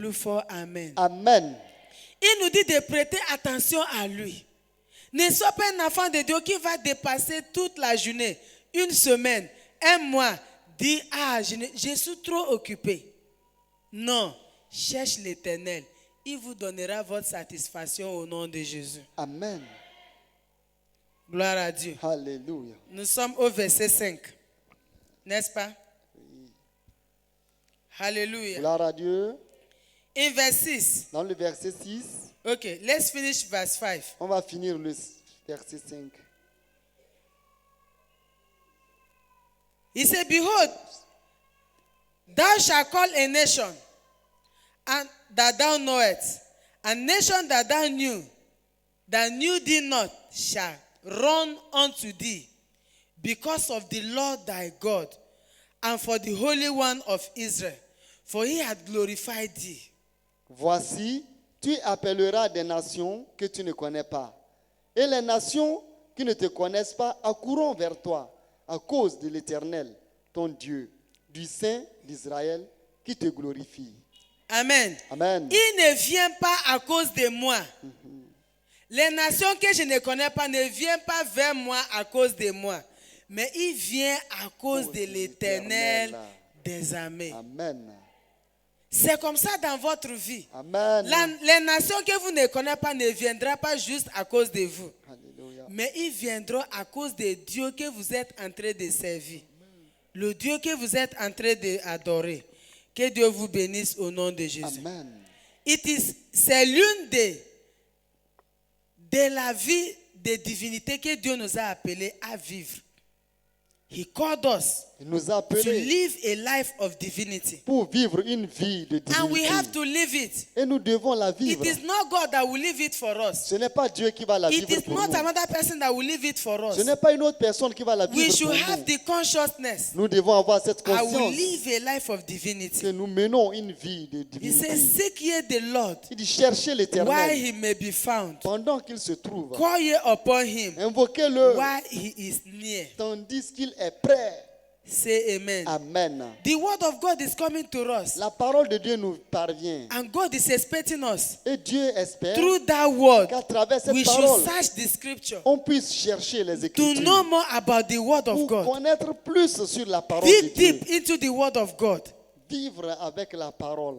plus fort Amen. Amen. Il nous dit de prêter attention à lui. Ne sois pas un enfant de Dieu qui va dépasser toute la journée, une semaine, un mois, dire je suis trop occupé. Non, cherche l'Éternel. Il vous donnera votre satisfaction au nom de Jésus. Amen. Gloire à Dieu. Alléluia. Nous sommes au verset 5. N'est-ce pas? Alléluia. Gloire à Dieu. In verse 6. Dans le verset 6, Okay, let's finish verse 5. on va finir le verset 5. He said, behold, thou shalt call a nation and that thou knowest, a nation that thou knew thee not, shall run unto thee, because of the Lord thy God, and for the Holy One of Israel, for he hath glorified thee. Voici, tu appelleras des nations que tu ne connais pas. Et les nations qui ne te connaissent pas accourront vers toi à cause de l'Éternel, ton Dieu, du Saint d'Israël, qui te glorifie. Amen. Amen. Il ne vient pas à cause de moi. Les nations que je ne connais pas ne viennent pas vers moi à cause de moi. Mais il vient à cause de l'Éternel des armées. Amen. C'est comme ça dans votre vie. Amen. Les nations que vous ne connaissez pas ne viendront pas juste à cause de vous. Alléluia. Mais ils viendront à cause de Dieu que vous êtes en train de servir. Le Dieu que vous êtes en train d'adorer. Que Dieu vous bénisse au nom de Jésus. Amen. C'est l'une de la vie de divinité que Dieu nous a appelés à vivre. He called us Il nous a to appelés live a life of divinity. pour vivre une vie de And we divinité. have to live it. Et nous devons la It vivre. is not God that will live it for us. Ce n'est pas Dieu qui va la It vivre is pour not nous. another person that will live it for us. Ce n'est pas une autre personne qui va la We vivre should pour have nous. the consciousness. Nous devons avoir cette I will conscience live a life of que divinity. nous menons une vie de He says, divinité. seek ye the Lord Il dit cherchez while l'Éternel he may be found. pendant qu'il se trouve. Call ye upon him Invoquez-le while he is near. tandis qu'il est prêt. Say amen. Amen. The word of God is coming to us. La parole de Dieu nous parvient. And God is expecting us. Et Dieu espère Through that word, qu'à travers cette we should parole, search the scripture on puisse chercher les to Écritures know more about the word of pour God. connaître plus sur la parole de Dig Dieu. deep into the word of God. Vivre avec la parole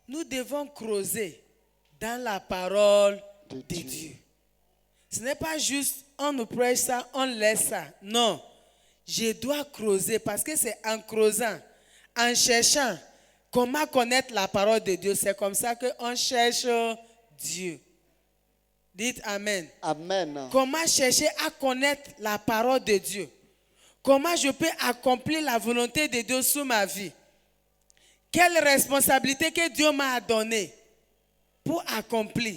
Nous devons creuser dans la parole de de Dieu. Dieu. Ce n'est pas juste on nous prêche ça, on laisse ça. Non. Je dois creuser parce que c'est en creusant, en cherchant comment connaître la parole de Dieu. C'est comme ça qu'on cherche Dieu. Dites Amen. Amen. Comment chercher à connaître la parole de Dieu? Comment je peux accomplir la volonté de Dieu sur ma vie? Quelle responsabilité que Dieu m'a donnée pour accomplir?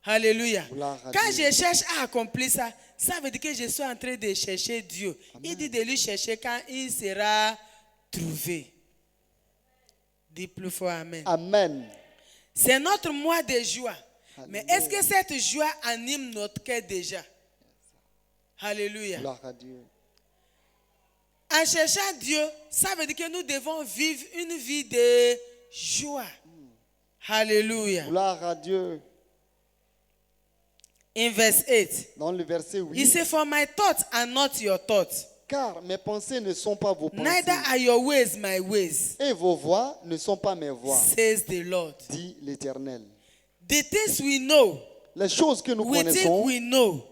Alléluia. Gloire à Quand Dieu. je cherche à accomplir ça, ça veut dire que je suis en train de chercher Dieu. Il dit de lui chercher quand il sera trouvé. Dis plus fort Amen. Amen. C'est notre mois de joie. Mais Alléluia. est-ce que cette joie anime notre cœur déjà? Alléluia. Gloire à Dieu. En cherchant Dieu, ça veut dire que nous devons vivre une vie de joie. Alléluia. Gloire à Dieu. In verse 8, Dans le verset he 8. said, for my thoughts are not your thoughts, Car mes pensées ne sont pas vos neither pensées. are your ways my ways, Et vos voix ne sont pas mes voix, says the Lord. dit l'Éternel. The things we know, Les choses que nous we think connaissons, we know,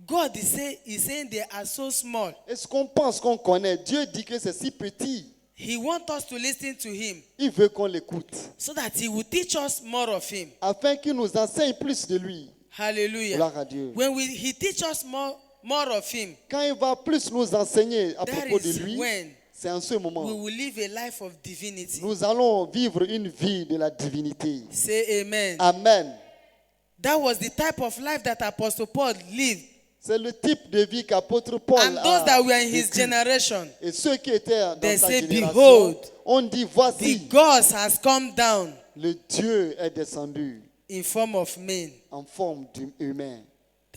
God is saying they are so small. est-ce qu'on pense qu'on connaît? Dieu dit que c'est si petit. He wants us to listen to him Il veut qu'on l'écoute. so that he will teach us more of him. Afin qu'il nous enseigne plus de lui. Hallelujah. Gloire à Dieu. When he teach us more of him, Quand il va plus nous enseigner à that propos de is lui, when c'est en ce we moment. will live a life of divinity. Nous allons vivre une vie de la divinité. Say amen. Amen. That was the type of life that Apostle Paul lived. C'est le type de vie qu'apôtre Paul And a those that were in his vécu. generation, Et ceux qui étaient dans they sa say, génération, behold, on dit, the voici, God has come down le Dieu est descendu in form of men. en forme d'humain.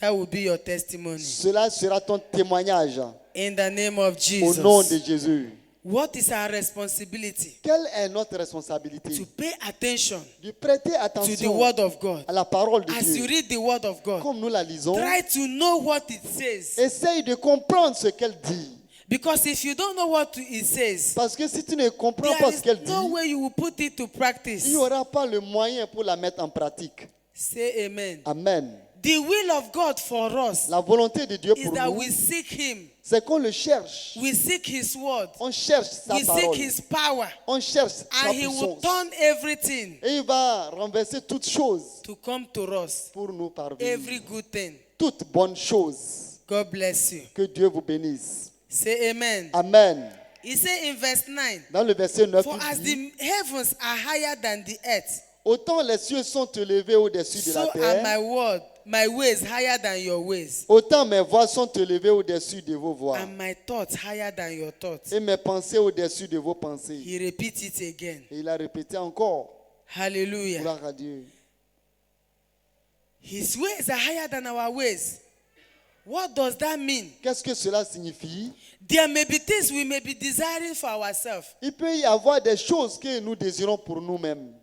That will be your testimony. Cela sera ton témoignage In the name of au nom de Jesus. Jésus. What is our responsibility? Quelle est notre responsabilité? To pay attention De prêter to the attention word of God. à la parole de As you Dieu. read the word of God, Comme nous la lisons, try to know what it says. essaye de comprendre ce qu'elle dit. Because if you don't know what it says, Parce que si tu ne comprends pas there ce qu'elle is no dit, way you will put it to practice. il n'y aura pas le moyen pour la mettre en pratique. Say amen. Amen. The will of God for us La volonté de Dieu is pour that nous, we seek Him. c'est qu'on le cherche. We seek His word. On cherche sa We seek parole. His power. On cherche sa And He will puissance. turn everything Et il va renverser toutes choses to come to us. pour nous parvenir. Every good thing. Toutes bonnes choses. God bless you. Que Dieu vous bénisse. Say amen. Amen. He said in verse 9, Dans le verset 9, for as il dit, the heavens are higher than the earth, autant les cieux sont élevés au-dessus de so la are my terre, word, my ways higher than your ways, autant mes voix sont élevées au-dessus de vos voix, and my thoughts higher than your thoughts. et mes pensées au-dessus de vos pensées. He repeats it again. Et il a répété encore. Hallelujah. Gloire à Dieu. His ways are higher than our ways. What does that mean? Qu'est-ce que cela signifie? There may be things we may be desiring for ourselves, Il peut y avoir des choses que nous désirons pour nous-mêmes.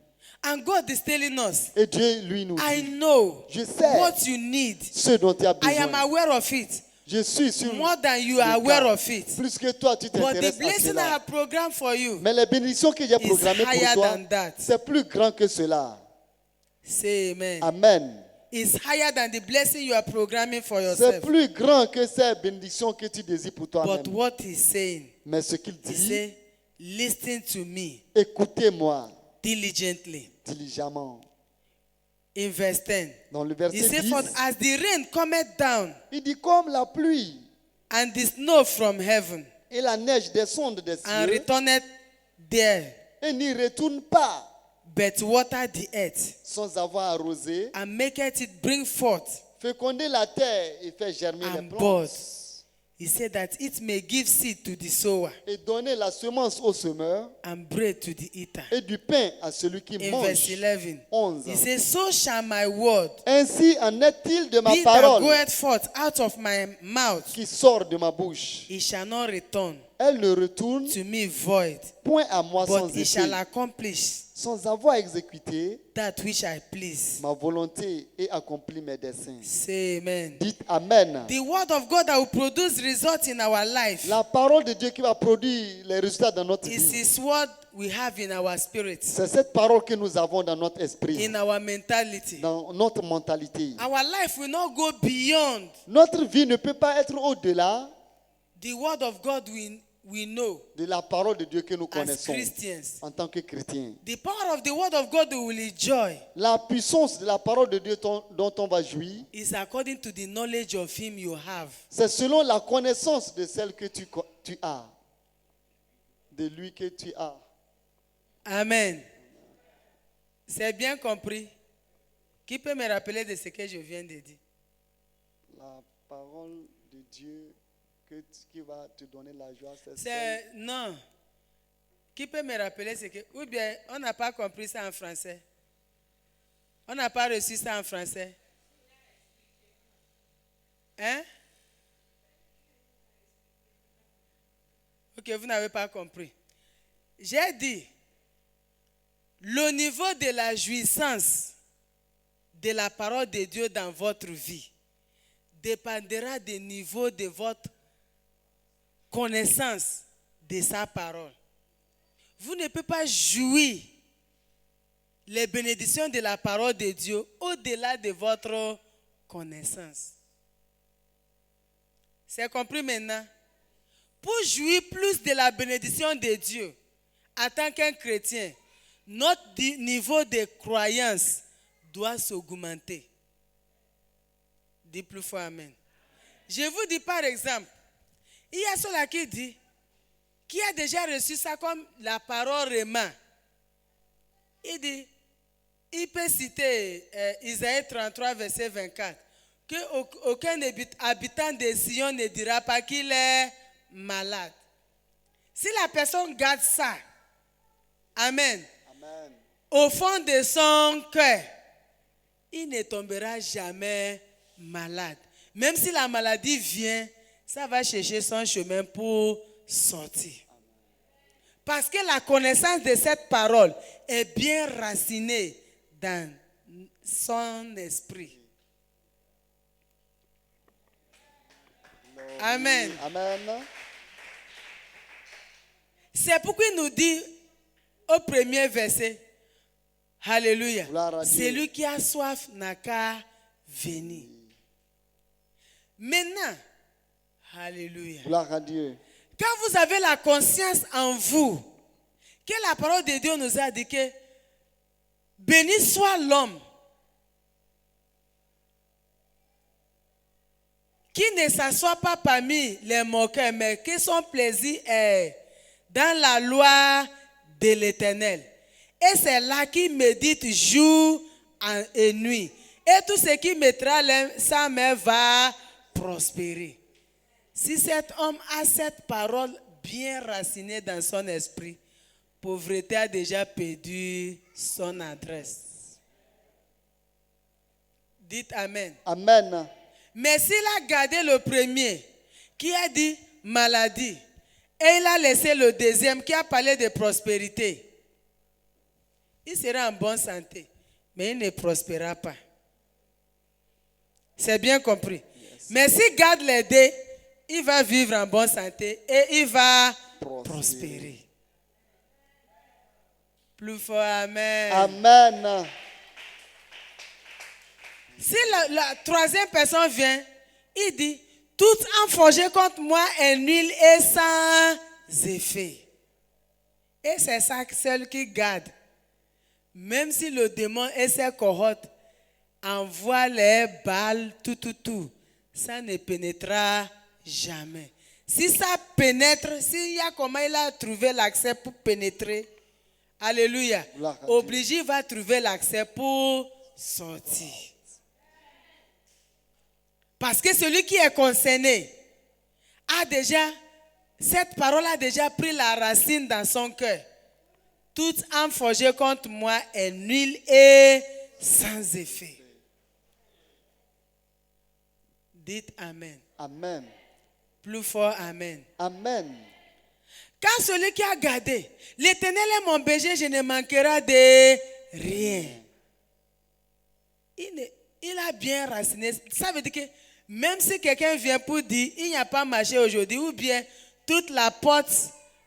and God is telling us, Et Dieu, lui, nous I dit know Je sais what you need. ce dont tu as I am besoin. aware of it, Je suis sur more than you are le aware cas. of it. Plus que toi, tu But the t'intéresses à blessing I cela. have programmed for you Mais les bénédictions que j'ai is programmées higher pour toi, than that. c'est plus grand que cela. Say amen. Amen. Is higher than the blessing you are programming for C'est yourself. plus grand que ces bénédictions que tu désires pour toi-même. But what he's saying, Mais ce qu'il he dit, say, listen to me écoutez-moi diligently. diligemment. In verse 10, Dans le he verset said, 10, for as the rain cometh down il dit comme la pluie and the snow from heaven et la neige descendent des and cieux returneth there, et n'y retournent pas but water the earth sans avoir arrosé, and maketh it bring forth féconder la terre et faire germer les and plantes bud. He said that it may give seed to the sower et donner la semence au semeur and bread to the eater. et du pain à celui qui In verse mange. 11, 11. he says, so shall my word Ainsi en est-il de ma be that parole goeth forth out of my mouth. qui sort de ma bouche. It shall not return Elle ne retourne to me void, point à moi sans but it shall effet, accomplish sans avoir exécuté that which I please. ma volonté et accompli mes desseins. Say amen. Dites Amen. The word of God that will produce results in our life La parole de Dieu qui va produire les résultats dans notre is vie. His word we have in our spirits, C'est cette parole que nous avons dans notre esprit, in our mentality. dans notre mentalité. Our life will not go beyond Notre vie ne peut pas être au-delà the word of God we know de la parole de Dieu que nous as connaissons Christians. en tant que chrétiens. The power of the word of God we will enjoy La puissance de la parole de Dieu dont on va jouir, is according to the knowledge of Him you have. c'est selon la connaissance de celle que tu as, de lui que tu as. Amen. C'est bien compris. Qui peut me rappeler de ce que je viens de dire? La parole de Dieu qui va te donner la joie, c'est celle. C'est non. Qui peut me rappeler ce que... Ou bien, on n'a pas compris ça en français. On n'a pas reçu ça en français. Hein? Ok, vous n'avez pas compris. J'ai dit, le niveau de la jouissance de la parole de Dieu dans votre vie dépendra du niveau de votre connaissance de sa parole. Vous ne pouvez pas jouir les bénédictions de la parole de Dieu au-delà de votre connaissance. C'est compris maintenant? Pour jouir plus de la bénédiction de Dieu, en tant qu'un chrétien, notre niveau de croyance doit s'augmenter. Dis plus fort Amen. Je vous dis par exemple, il y a cela qui dit, qui a déjà reçu ça comme la parole Réma. Il dit, il peut citer Isaïe 33, verset 24, qu'aucun habitant de Sion ne dira pas qu'il est malade. Si la personne garde ça, Amen, Amen. au fond de son cœur, il ne tombera jamais malade. Même si la maladie vient, ça va chercher son chemin pour sortir. Parce que la connaissance de cette parole est bien racinée dans son esprit. Amen. Amen. C'est pourquoi il nous dit au premier verset, Alléluia, Gloire à Dieu. celui qui a soif n'a qu'à venir. Maintenant, Alléluia, Gloire à Dieu. quand vous avez la conscience en vous, que la parole de Dieu nous a dit que béni soit l'homme qui ne s'assoit pas parmi les moqueurs, mais que son plaisir est dans la loi de l'Éternel. Et c'est là qu'il médite jour et nuit. Et tout ce qui mettra sa main va prospérer. Si cet homme a cette parole bien racinée dans son esprit, pauvreté a déjà perdu son adresse. Dites Amen. Amen. Mais s'il a gardé le premier, qui a dit maladie, et il a laissé le deuxième, qui a parlé de prospérité, il sera en bonne santé, mais il ne prospérera pas. C'est bien compris. Yes. Mais s'il garde les deux, il va vivre en bonne santé et il va prospérer. Plus fort, Amen. Amen. Si la troisième personne vient, il dit, tout en forgé contre moi est nul et sans effet. Et c'est ça seul qui garde. Même si le démon et ses cohortes envoient les balles, tout, ça ne pénétrera jamais. Si ça pénètre, s'il y a comment il a trouvé l'accès pour pénétrer, alléluia, obligé, il va trouver l'accès pour sortir. Parce que celui qui est concerné a déjà, cette parole a déjà pris la racine dans son cœur. Tout âme forgé contre moi est nul et sans effet. Dites Amen. Amen. Plus fort, Amen. Amen. Quand celui qui a gardé, l'Éternel est mon berger, je ne manquerai de rien. Il a bien raciné. Ça veut dire que même si quelqu'un vient pour dire il n'y a pas marché aujourd'hui, ou bien toute la porte,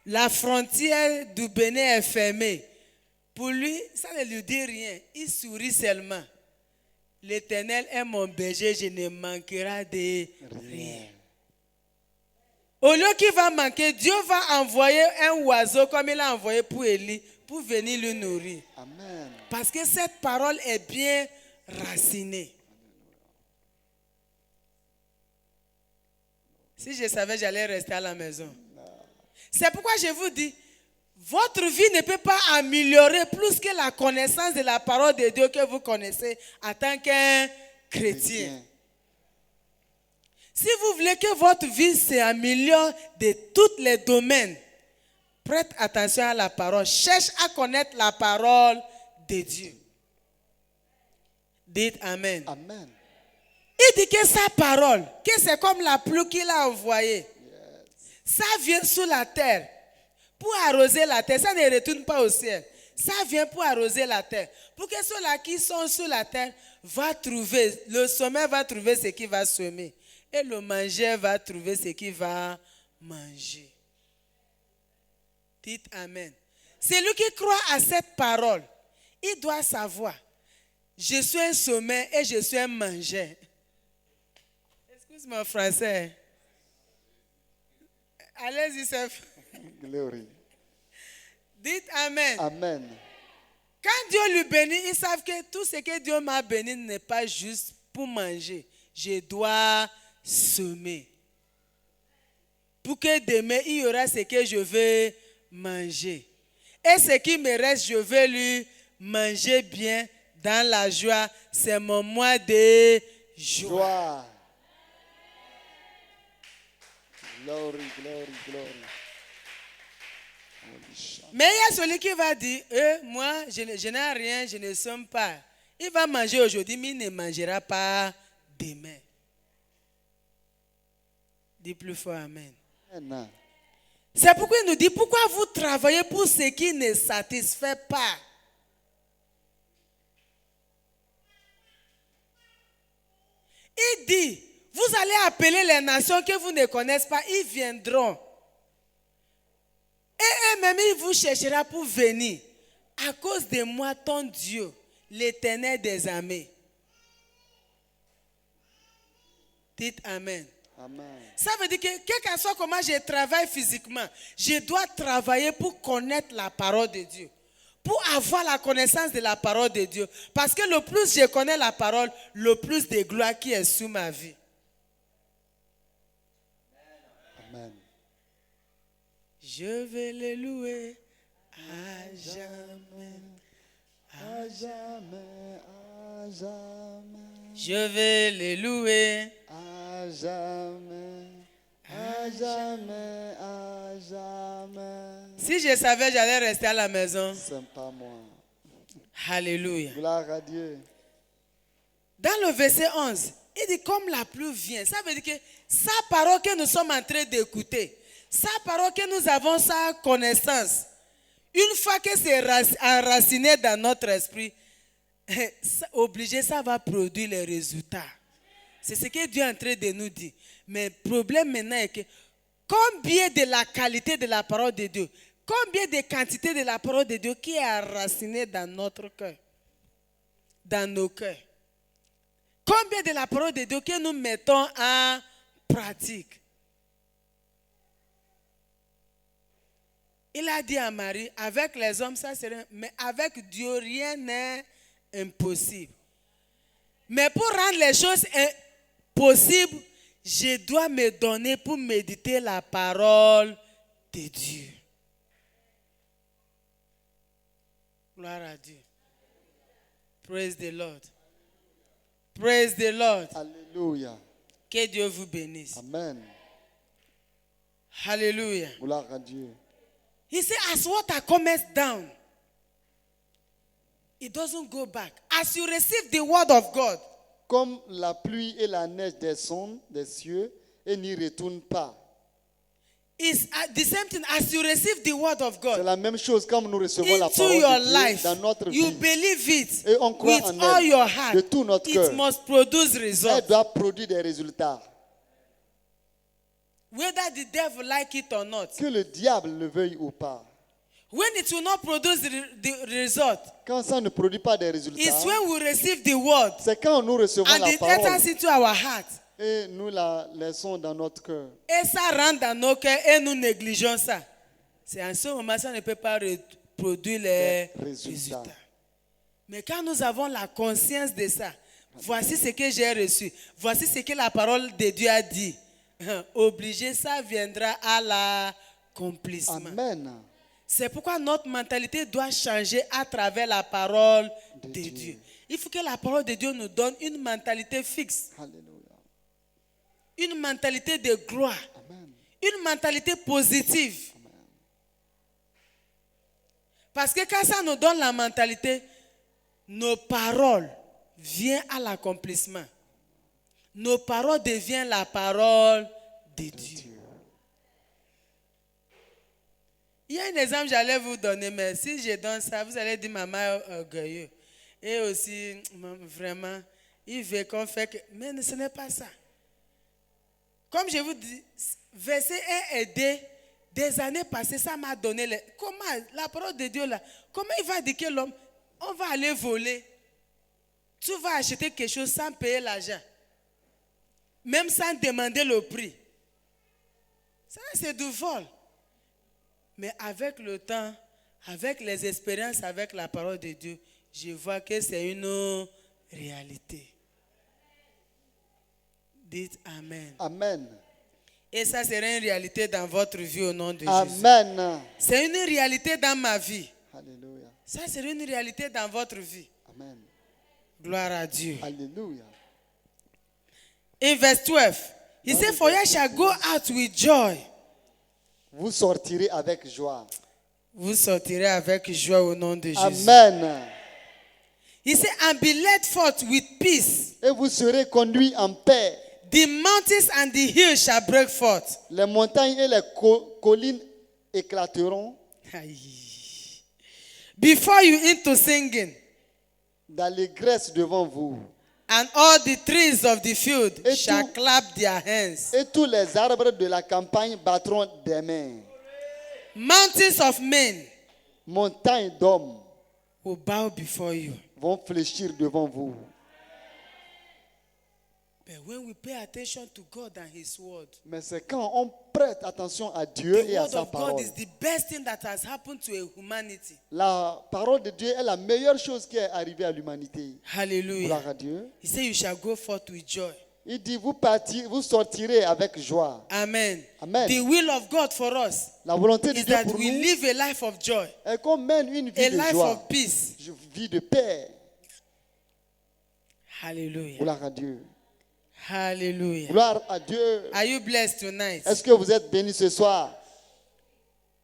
la frontière du Bénin est fermée, pour lui, ça ne lui dit rien. Il sourit seulement. L'Éternel est mon berger, je ne manquerai de rien. Au lieu qu'il va manquer, Dieu va envoyer un oiseau comme il a envoyé pour Élie, pour venir le nourrir. Amen. Parce que cette parole est bien racinée. Si je savais, j'allais rester à la maison. C'est pourquoi je vous dis, votre vie ne peut pas améliorer plus que la connaissance de la parole de Dieu que vous connaissez en tant qu'un chrétien. Si vous voulez que votre vie s'améliore de tous les domaines, prête attention à la parole. Cherche à connaître la parole de Dieu. Dites Amen. Amen. Il dit que sa parole, que c'est comme la pluie qu'il a envoyée. Ça vient sur la terre pour arroser la terre. Ça ne retourne pas au ciel. Ça vient pour arroser la terre. Pour que ceux-là qui sont sur la terre va trouver, le semeur va trouver ce qu'il va semer. Et le mangeur va trouver ce qu'il va manger. Dites Amen. Celui qui croit à cette parole, il doit savoir, je suis un semeur et je suis un mangeur. Excuse-moi français. Allez-y, chef. Glory. Dites Amen. Amen. Quand Dieu lui bénit, ils savent que tout ce que Dieu m'a béni n'est pas juste pour manger. Je dois semer. Pour que demain, il y aura ce que je veux manger. Et ce qui me reste, je vais lui manger bien dans la joie. C'est mon mois de joie. Glory, glory, glory. Mais il y a celui qui va dire, moi, je n'ai rien, je ne somme pas. Il va manger aujourd'hui, mais il ne mangera pas demain. Dis plus fort Amen. Amen. C'est pourquoi il nous dit, pourquoi vous travaillez pour ce qui ne satisfait pas? Il dit, vous allez appeler les nations que vous ne connaissez pas, ils viendront. Et eux-mêmes, ils vous chercheront pour venir. À cause de moi, ton Dieu, l'Éternel des armées. Dites Amen. Amen. Ça veut dire que, quel que soit comment je travaille physiquement, je dois travailler pour connaître la parole de Dieu. Pour avoir la connaissance de la parole de Dieu. Parce que le plus je connais la parole, le plus de gloire qui est sous ma vie. Amen. Je vais le louer à jamais. À jamais, à jamais, Je vais le louer. à jamais, à jamais, à jamais. Si je savais, j'allais rester à la maison. C'est pas moi. Alléluia. Gloire à Dieu. Dans le verset 11, il dit comme la pluie vient. Ça veut dire que sa parole que nous sommes en train d'écouter, sa parole que nous avons sa connaissance, une fois que c'est enraciné dans notre esprit, obligé, ça va produire les résultats. C'est ce que Dieu est en train de nous dire. Mais le problème maintenant est que combien de la qualité de la parole de Dieu, combien de quantité de la parole de Dieu qui est enracinée dans notre cœur, dans nos cœurs. Combien de la parole de Dieu que nous mettons en pratique. Il a dit à Marie, avec les hommes, ça serait, mais avec Dieu, rien n'est impossible. Mais pour rendre les choses possibles, je dois me donner pour méditer la parole de Dieu. Gloire à Dieu. Praise the Lord. Praise the Lord. Alléluia. Que Dieu vous bénisse. Amen. Hallelujah. Gloire à Dieu. He said, as water comes down, it doesn't go back. As you receive the word of God, Comme la pluie et la neige descendent des cieux et n'y retournent pas. it's the same thing. As you receive the word of C'est God la même chose comme nous recevons la into parole your de Dieu life, dans notre you vie. believe it Et on croit with en all elle your heart. de tout notre It cœur. must produce Elle results. doit produire des résultats. Whether the devil like it or not. Que le diable le veuille ou pas. When it will not produce the result, Quand ça ne produit pas des résultats, it's when we receive the word c'est quand nous recevons and la it parole enters into our heart. et nous la laissons dans notre cœur. Et ça rentre dans nos cœurs et nous négligeons ça. C'est en ce moment ça ne peut pas produire les résultats. Mais quand nous avons la conscience de ça, voici ce que j'ai reçu, voici ce que la parole de Dieu a dit. Obligé, ça viendra à l'accomplissement. Amen. C'est pourquoi notre mentalité doit changer à travers la parole de Dieu. Il faut que la parole de Dieu nous donne une mentalité fixe, Alléluia. une mentalité de gloire, Amen. une mentalité positive. Parce que quand ça nous donne la mentalité, nos paroles viennent à l'accomplissement. Nos paroles deviennent la parole de Dieu. Il y a un exemple que j'allais vous donner, mais si je donne ça, vous allez dire maman est orgueilleux. Et aussi, vraiment, il veut qu'on fait que... Mais ce n'est pas ça. Comme je vous dis, verset 1 et 2, des années passées, ça m'a donné... Comment, la parole de Dieu là, comment il va dire que l'homme, on va aller voler. Tu vas acheter quelque chose sans payer l'argent. Même sans demander le prix. Ça, c'est du vol. Mais avec le temps, avec les expériences, avec la parole de Dieu, je vois que c'est une réalité. Dites Amen. Amen. Et ça serait une réalité dans votre vie au nom de Jésus. Amen. C'est une réalité dans ma vie. Alléluia. Ça serait une réalité dans votre vie. Amen. Gloire à Dieu. Alléluia. In verse 12, he said, for ye shall go out with joy. Vous sortirez avec joie. Vous sortirez avec joie au nom de Jésus. Amen. He said, and be led forth with peace. Et vous serez conduits en paix. The mountains and the hills shall break forth. Les montagnes et les collines éclateront Aïe. Before you into singing, d'allégresse devant vous. and all the trees of the field Et shall tout- clap their hands. Et tous les arbres de la campagne battront des mains. Mountains of men Montagnes d'hommes will bow before you. vont fléchir devant vous. But when we pay attention to God and His word, Mais c'est quand on prête attention à Dieu the et à word sa of God parole. is the best thing that has happened to a humanity. La parole de Dieu est la meilleure chose qui est arrivée à l'humanité. Hallelujah. Gloire à Dieu. He said, "You shall go forth with joy." Il dit, vous sortirez avec joie. Amen. Amen. The will of God for us La volonté de is Dieu that pour we nous live a life of joy, est qu'on mène une vie a de life joie, of peace. une vie de paix. Hallelujah. Gloire à Dieu. Hallelujah. Gloire à Dieu. Are you blessed tonight? Est-ce que vous êtes bénis ce soir?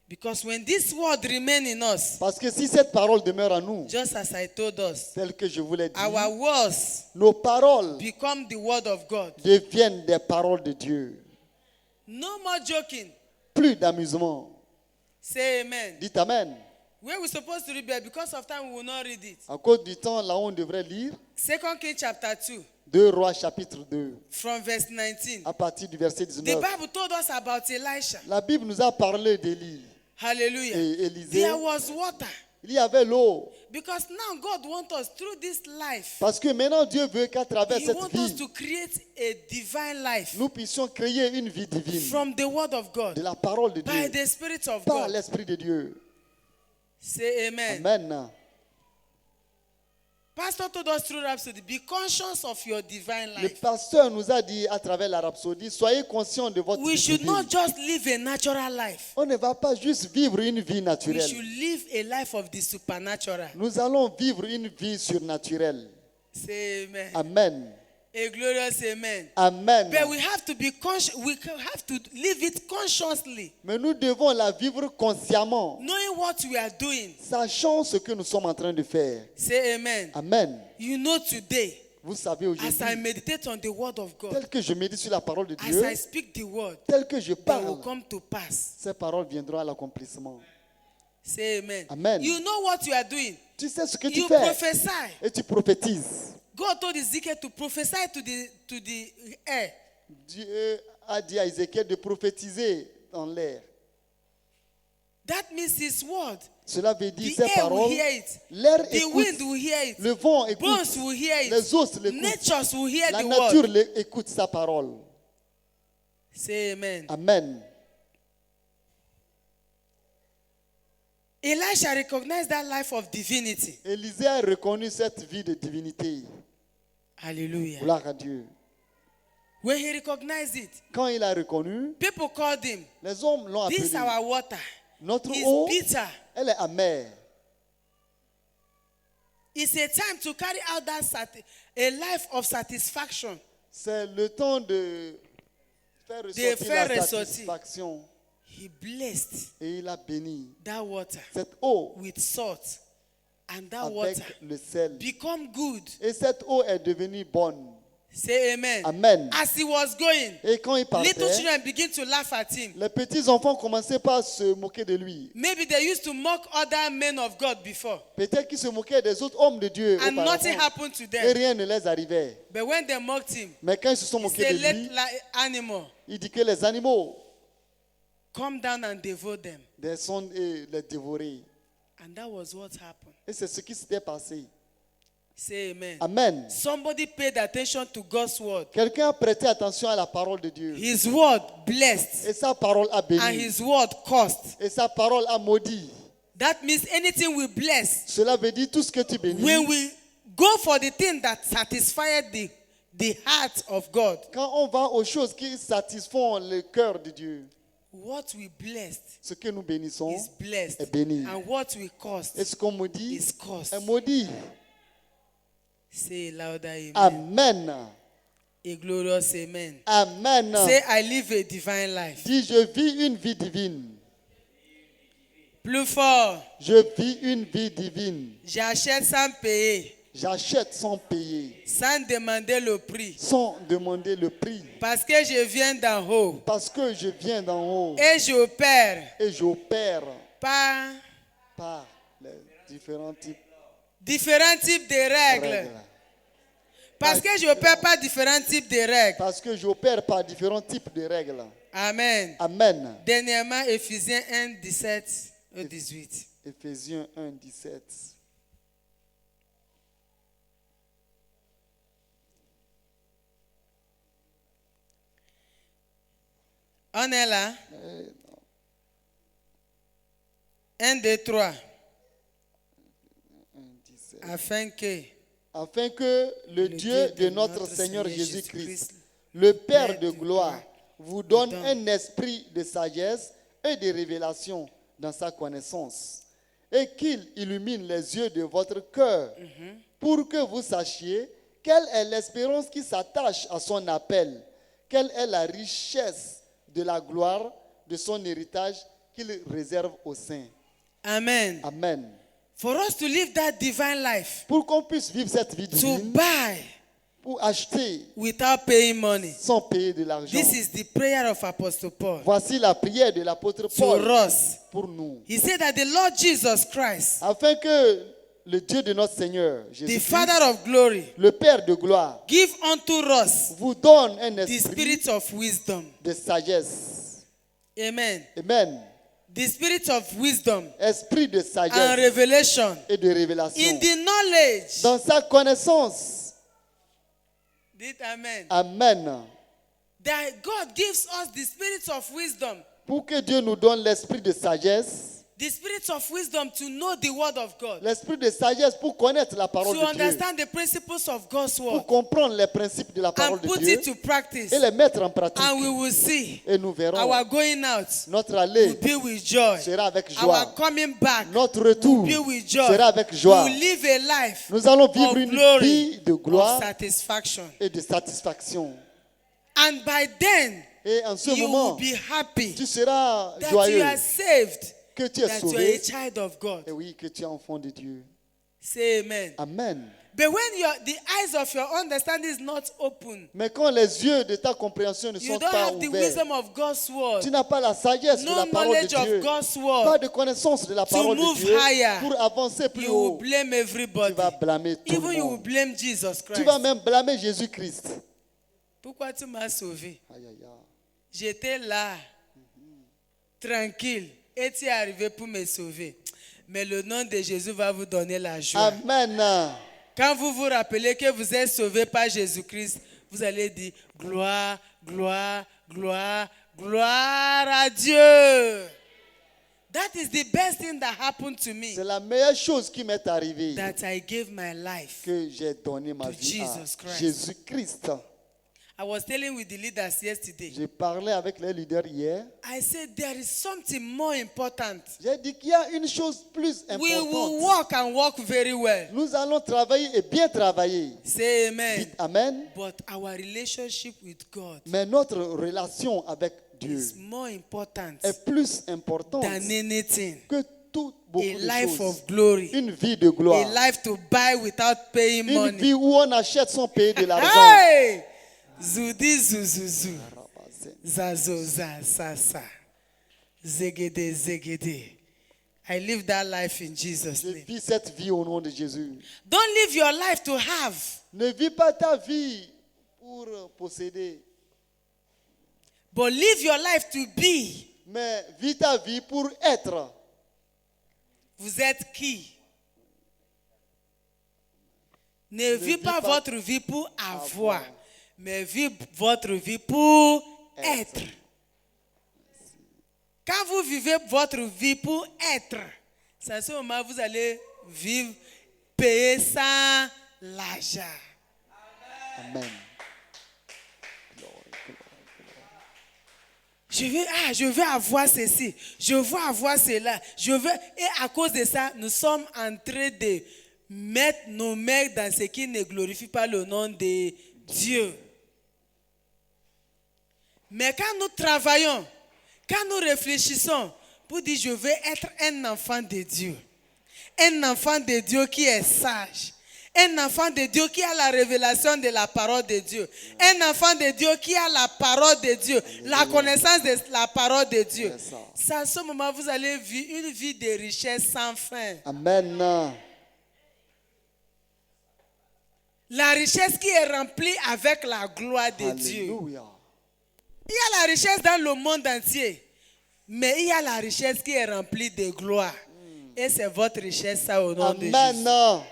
Because when this word remains in us, Parce que si cette parole demeure en nous, just as I told us, telle que je vous l'ai dit, our words nos paroles become the word of God. deviennent des paroles de Dieu. No more joking. Plus d'amusement. Say amen. Dites Amen. Where we're supposed to read, but because of time, we will not read it. À cause du temps, là on devrait lire 2 Kings chapter 2, 2 Rois chapitre 2, from verse 19. à partir du verset The 19. Bible told us about Elisha. La Bible nous a parlé d'Élie Hallelujah. et Élisée. There was water. Il y avait l'eau. Because now God wants us through this life. Parce que maintenant Dieu veut qu'à travers He cette wants us vie, to create a divine life nous puissions créer une vie divine from the word of de God, la parole de by Dieu, the Spirit of par God. l'Esprit de Dieu. Say amen. Amen. Pastor told us through Rhapsody, be conscious of your divine Le life. pasteur nous a dit à travers la rhapsodie, soyez conscients de votre We vie should divine. not just live a natural life. On ne va pas juste vivre une vie We naturelle. should live a life of the supernatural. Nous allons vivre une vie surnaturelle. Say amen. Amen. A glorious amen. Amen. But we have to be conscious. We have to live it consciously, Mais nous devons la vivre consciemment, knowing what we are doing. sachant ce que nous sommes en train de faire. Say amen. Amen. You know today, Vous savez as I aujourd'hui, meditate on the word of God, tel que je médite sur la parole de as Dieu, I speak the word, tel que je that will parle, come to pass. ces paroles viendront à l'accomplissement. Say amen. Amen. You know what you are doing. Tu sais ce que tu You fais prophesy. et tu prophétises. God told Ezekiel to prophesy to the air. Dieu a dit à Ézéchiel de prophétiser dans l'air. That means His word. Cela veut dire The ces air will paroles. hear it. L'air The wind écoute, will hear it. le vent écoute, Bones will hear it. les os l'écoutent, Natures will hear la the nature word. écoute sa parole. Say amen. Amen. Elisha recognized that life of divinity. Élisée a reconnu cette vie de divinité. Hallelujah. Gloire à Dieu. When he recognized it, Quand il a reconnu, people called him, les hommes l'ont "This appelé. our water Notre is eau, bitter." elle est amère. It's a time to carry out a life of satisfaction. C'est le temps de faire ressortir faire la ressortir. satisfaction. He blessed Et il a béni that water cette eau with salt, and that avec water le sel. become good. Et cette eau est devenue bonne. Say amen. Amen. As he was going, Et quand il partait, little children begin to laugh at him. les petits enfants commençaient pas à se moquer de lui. Maybe they used to mock other men of God before, Peut-être qu'ils se moquaient des autres hommes de Dieu and nothing auparavant. happened to Et them. rien ne les arrivait. But when they mocked him, Mais quand ils se sont he moqués said, de "Let lui, animal il dit que les animaux come down and devour them." descendent et les dévorer. And that was what happened. Et c'est ce qui s'était passé. Say amen. Amen. Somebody paid attention to God's word. Quelqu'un a prêté attention à la parole de Dieu. His word blessed, Et sa parole a and béni. his word cursed. Et sa parole a maudit. That means anything we bless, Cela veut dire tout ce que tu bénis. when we go for the thing that satisfied the heart of God, Quand on va aux choses qui satisfont le cœur de Dieu, what we blessed ce que nous bénissons is blessed, est béni. and what we cursed Et ce qu'on maudit is cursed. est maudit. Say louder amen. Amen. A glorious amen. Amen. Say, I live a divine life. Dis, je vis une vie divine. Plus fort, Je vis une vie divine. j'achète sans payer. J'achète sans payer, sans demander le prix. sans demander le prix. Parce que je viens d'en haut. Parce que je viens d'en haut Et j'opère et j'opère par par les différents types différents types de de règles. règles. Parce que j'opère par différents types de règles. Parce que j'opère par différents types de règles. Amen. Amen. Dernièrement, Éphésiens 1, 17 au 18. Éphésiens 1, 17. On est là. 1, 2, 3. 1, 17. Afin que Le Dieu de notre Seigneur Jésus-Christ, le Père de gloire, vous donne un esprit de sagesse et de révélation dans sa connaissance, et qu'il illumine les yeux de votre cœur, pour que vous sachiez quelle est l'espérance qui s'attache à son appel, quelle est la richesse de la gloire de son héritage qu'il réserve aux saints. Amen. Amen. For us to live that divine life, Pour qu'on puisse vivre cette vie to divine, buy pour acheter without paying money. sans payer de l'argent. This is the prayer of Apostle Paul Voici la prière de l'apôtre for Paul us. pour nous. He said that the Lord Jesus Christ, Afin que le Dieu de notre Seigneur, the Jésus-Christ, Father of glory, le Père de gloire, give unto us vous donne un the esprit spirit of wisdom. de sagesse. Amen. Amen. The spirit of wisdom Esprit de and sagesse revelation et de révélation. in the knowledge. Dans sa connaissance. Did amen. Amen. That God gives us the spirit of wisdom. Pour que Dieu nous donne l'esprit de sagesse. The spirit of wisdom to know the word of God. L'esprit de sagesse pour connaître la parole To de Dieu. understand the principles of God's Pour word. comprendre les principes de la parole And de put Dieu. it to practice. Et les mettre en pratique. And we will see Et nous verrons. our going out Notre will allée be with joy. sera avec Our joie. coming back Notre retour will be with joy. sera avec We joie. will live a life Nous allons vivre of une glory, vie de of gloire satisfaction. et de satisfaction. And by then, Et en ce you will moment, be happy tu seras that joyeux you are saved, que tu es that you are a sauvé. child of God. Et oui, que tu es enfant de Dieu. Say amen. Amen. But when the eyes of your understanding is not open, Mais quand les yeux de ta compréhension ne you sont don't pas have the ouverts, wisdom of God's word, tu n'as pas la sagesse de no la parole de knowledge of Dieu, God's pas word, de connaissance de la to parole move de Dieu, higher, pour avancer plus you will haut, blame tu everybody. vas blâmer tout Even le you will monde. blame Jesus Tu vas Christ. même blâmer Jésus-Christ. Pourquoi tu m'as sauvé? Aïe, aïe, aïe. J'étais là, tranquille, et tu es arrivé pour me sauver. Mais le nom de Jésus va vous donner la joie. Amen. Quand vous vous rappelez que vous êtes sauvé par Jésus-Christ, vous allez dire gloire, gloire, gloire, gloire à Dieu. That is the best thing that happened to me. C'est la meilleure chose qui m'est arrivée, That I gave my life. que j'ai donné ma To vie à Jesus Christ. Jésus-Christ. I was telling with the leaders yesterday. J'ai parlé avec les leaders hier. I said there is something more important. J'ai dit qu'il y a une chose plus We will importante. walk and walk very well. Nous allons travailler et bien travailler. Say amen. Dites Amen. But our relationship with God Mais notre relation avec Dieu is more important est plus importante than anything. que beaucoup A de life choses. of glory. Une vie de gloire. A life to buy without paying Une money. vie où on achète sans payer de l'argent. Hey! Zudi zuzuzu. Zazo za sa sa. Zegede zegede. I live that life in Jesus' Je name. vis cette vie au nom de Jésus. Don't live your life to have. Ne vis pas ta vie pour posséder, But live your life to be. mais vis ta vie pour être. Vous êtes qui? Ne vis pas votre vie pour avoir, mais vis votre vie pour être. Quand vous vivez votre vie pour être, c'est à ce moment que vous allez vivre, payer sans l'argent. Amen. Je veux avoir ceci, je veux avoir cela, et à cause de ça, nous sommes en train de mettre nos mains dans ce qui ne glorifie pas le nom de Dieu. Mais quand nous travaillons, quand nous réfléchissons pour dire je veux être un enfant de Dieu qui est sage, Un enfant de Dieu qui a la révélation de la parole de Dieu. Un enfant de Dieu qui a la parole de Dieu. La connaissance de la parole de Dieu. Yes, sir. C'est à ce moment vous allez vivre une vie de richesse sans fin. Amen. La richesse qui est remplie avec la gloire de Dieu. Alléluia. Il y a la richesse dans le monde entier. Mais il y a la richesse qui est remplie de gloire. Et c'est votre richesse, ça, au nom de Jésus. Amen.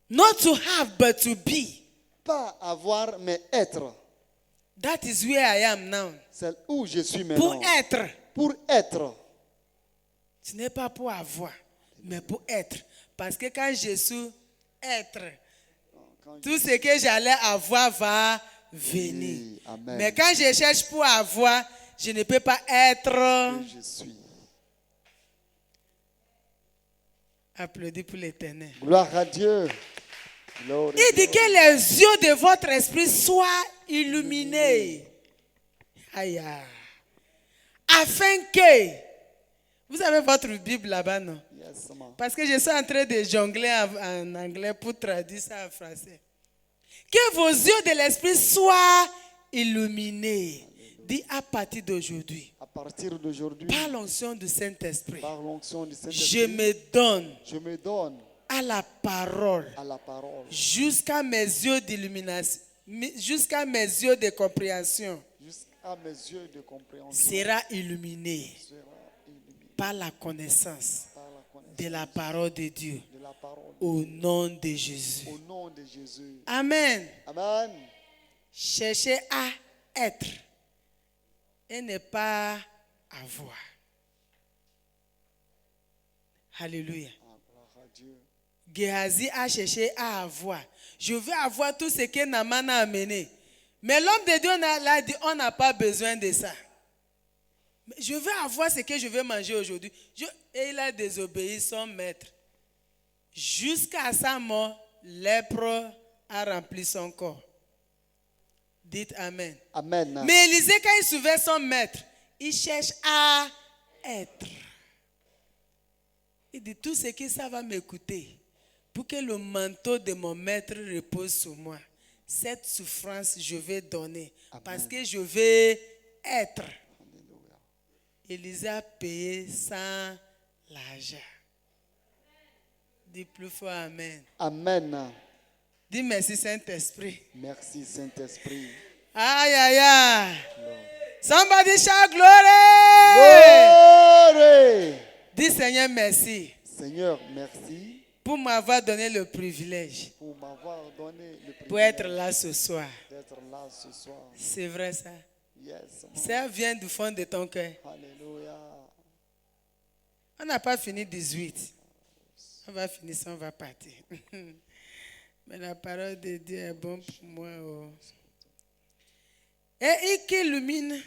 Not to have, but to be. Pas avoir, mais être. That is where I am now. C'est où je suis Pour maintenant. être. Pour être. Ce n'est pas pour avoir, mais pour être. Parce que quand Jésus être, tout ce que j'allais avoir va venir. Oui, amen. Mais quand je cherche pour avoir, je ne peux pas être. Que je suis. Applaudis pour l'Éternel. Gloire à Dieu. Gloire, Il dit que les yeux de votre esprit soient illuminés. Aïe. Afin que. Vous avez votre Bible là-bas, non? Yes, man. Parce que je suis en train de jongler en anglais pour traduire ça en français. Que vos yeux de l'esprit soient illuminés. Dis à partir d'aujourd'hui, À partir d'aujourd'hui, par l'onction du Saint-Esprit, par l'onction du je Saint-Esprit, me donne je me donne à la parole à la parole jusqu'à mes yeux d'illumination, jusqu'à mes yeux de compréhension jusqu'à mes yeux de compréhension sera illuminé sera illuminé par la connaissance par la connaissance de la parole de Dieu de la parole. au nom de Jésus. Au nom de Jésus. Amen. Amen. Cherchez à être et ne pas avoir. Alléluia. Ah, gloire à Dieu. Géhazi a cherché à avoir. Je veux avoir tout ce que Naaman a amené. Mais l'homme de Dieu l'a dit, on n'a pas besoin de ça. Mais je veux avoir ce que je veux manger aujourd'hui. Et il a désobéi son maître. Jusqu'à sa mort, lèpre a rempli son corps. Dites Amen. Amen. Mais Élisée, quand il suivait son maître, il cherche à être. Il dit, tout ce que ça va m'écouter, pour que le manteau de mon maître repose sur moi. Cette souffrance, je vais donner. Amen. Parce que je vais être. Alléluia. Élisée a payé sans l'argent. Dis plus fort Amen. Amen. Dis merci Saint-Esprit. Merci Saint-Esprit. Aïe, aïe, aïe. Gloire. Somebody shout glory. Glory. Dis Seigneur merci Seigneur, merci pour m'avoir donné le privilège pour m'avoir donné le pour être privilège là ce soir. d'être là ce soir. C'est vrai ça. Yes. Ça vient du fond de ton cœur. Alléluia. On n'a pas fini 18. On va finir ça, on va partir. Mais la parole de Dieu est bonne pour moi. Oh. Et il illumine.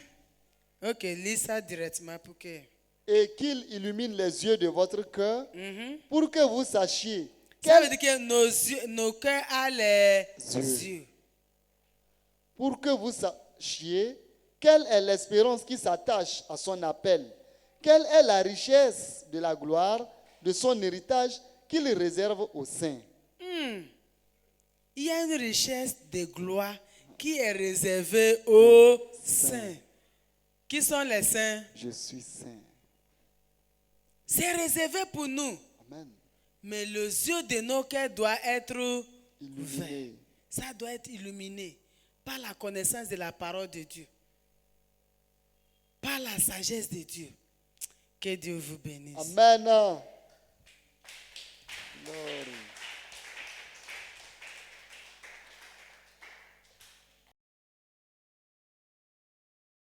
Ok, lis ça directement pour que. Et qu'il illumine les yeux de votre cœur pour que vous sachiez Ça veut dire que nos cœurs ont les yeux. pour que vous sachiez quelle est l'espérance qui s'attache à son appel, quelle est la richesse de la gloire de son héritage qu'il réserve aux saints. Il y a une richesse de gloire qui est réservée aux saints. Qui sont les saints? Je suis saint. C'est réservé pour nous. Amen. Mais les yeux de nos cœurs doivent être ouverts. Illuminé. Ça doit être illuminé par la connaissance de la parole de Dieu. Par la sagesse de Dieu. Que Dieu vous bénisse. Amen. Glory.